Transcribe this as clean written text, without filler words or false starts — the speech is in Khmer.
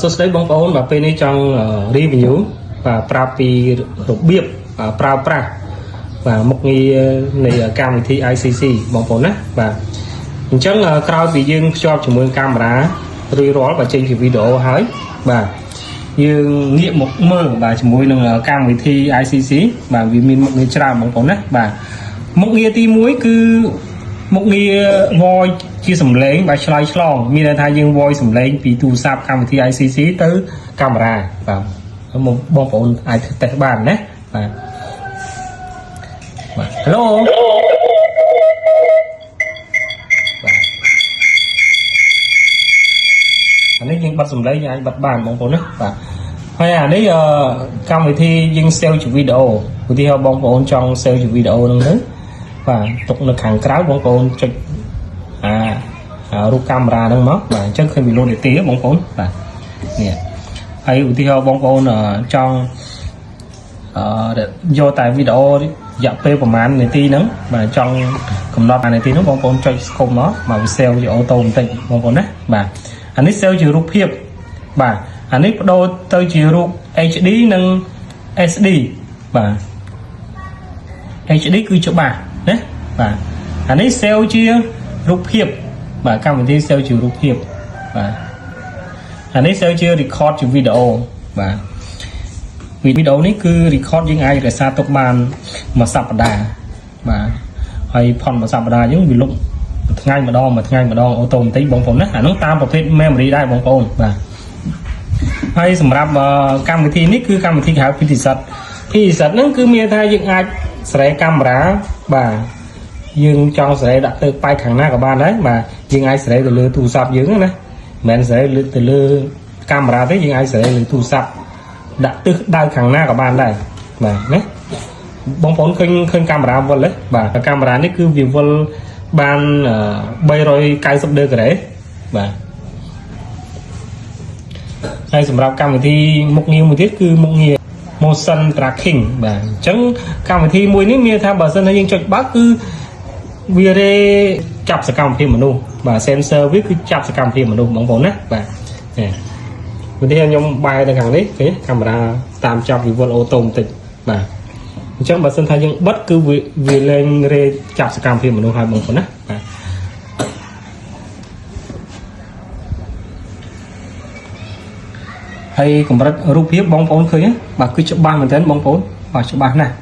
សួស្តីបងប្អូនបាទពេលនេះចង់ review បាទប្រាប់ពីរបៀបប្រើប្រាស់បាទមុខងារនៃកម្មវិធី ICC បងប្អូនណាបាទអញ្ចឹងក្រោយពីយើងភ្ជាប់ជាមួយកាមេរ៉ារួចរាល់បើចេញជាវីដេអូហើយបាទយើងងាកមកមើលបាទជាមួយនឹងកម្មវិធី ICC បាទវាមានមុខងារច្រើនបងប្អូនណាបាទមុខងារទី1គឺមុខងារ voice ជាសំឡេងបាទឆ្លើយឆ្លងមានន័យថាយើង voice សំឡេងពីទូរស័ព្ទកម្មវិធី ICC ទៅកាមេរ៉ាបាទបងប្អូនអាចតេស្តបានណាបាទបាទ Hello អានេះយើងបិទសំឡេងអាចបិទបានបងប្អូនណាបាទហើយអានេះកម្មវិធីយើង save ជាវីដេអូឧទាហរណ៍បងប្អូនចង់ save ជាវីដេអូហ្នឹងទៅបាទទុកនៅខាងក្រៅបងប្អូនចុចរូបកាមេរ៉ាហ្នឹងមកបាទអញ្ចឹងឃើញវីដេអូនាទីបងប្អូនបាទនេះហើយឧទាហរណ៍បងប្អូនចង់យកតែវីដេអូរយៈពេលប្រហែលនាទីហ្នឹងបាទចង់កំណត់នាទីហ្នឹងបងប្អូនចុច scope មកបាទវា save ជាអូតូបន្តិចបងប្អូនណាបាទអានេះ save ជារូបភាពបាទអានេះបដូរទៅជារូប HD និង SD បាទ HD គឺច្បាស់ណាបាទអានេះ save ជារូបភាពបាទកម្មវិធី save ជារូបភាពបាទអានេះ save ជា record ជាវីដេអូបាទវីដេអូនេះគឺ record យើងអាចរក្សាទុកបានមួយសប្តាហ៍បាទហើយផុតមួយសប្តាហ៍យើងវាលុបមួយថ្ងៃម្ដងអូតូម៉ាទិកបងប្អូនណាអានោះតាមប្រភេទ memory ដែរបងប្អូនបាទហើយសម្រាប់កម្មវិធីនេះគឺកម្មវិធីគេហៅ PTZ ហ្នឹងគឺមានថាយើងអាចសេរីកាមេរ៉ាបាទយើងចង់សេរីដាក់ទៅប៉ែកខាងណាក៏បានដែរបាទយើងអាចសេរីទៅលើទូរស័ព្ទយើងណាមិនមែនសេរីទៅលើកាមេរ៉ាទេយើងអាចសេរីលើទូរស័ព្ទដាក់ទិសដៅខាងណាក៏បានដែរបាទណាបងប្អូនឃើញកាមេរ៉ាវិលទេបាទកាមេរ៉ានេះគឺវាវិលបាន390ដឺក្រេបាទហើយសម្រាប់កម្មវិធីមុខងារមួយទៀតគឺមុខងារ motion tracking បាទអញ្ចឹងកម្មវិធីមួយនេះមានថាបើសិនថាយើងចុចបើកគឺវារេចាប់សកម្មភាពមនុស្សបាទ sensor វាគឺចាប់សកម្មភាពមនុស្សបងប្អូនណាបាទឧទាហរណ៍ខ្ញុំបែរទៅខាងនេះគេកាមេរ៉ាតាមចាប់វិវត្តអូតូបន្តិចបាទអញ្ចឹងបើសិនថាយើងបិទគឺវាលែងរេចាប់សកម្មភាពមនុស្សហើយបងប្អូនណាបាទហើយកម្រិតរូបភាពបងប្អូនឃើញបាទគឺច្បាស់មែនទែនបងប្អូនបាទច្បាស់ណាស់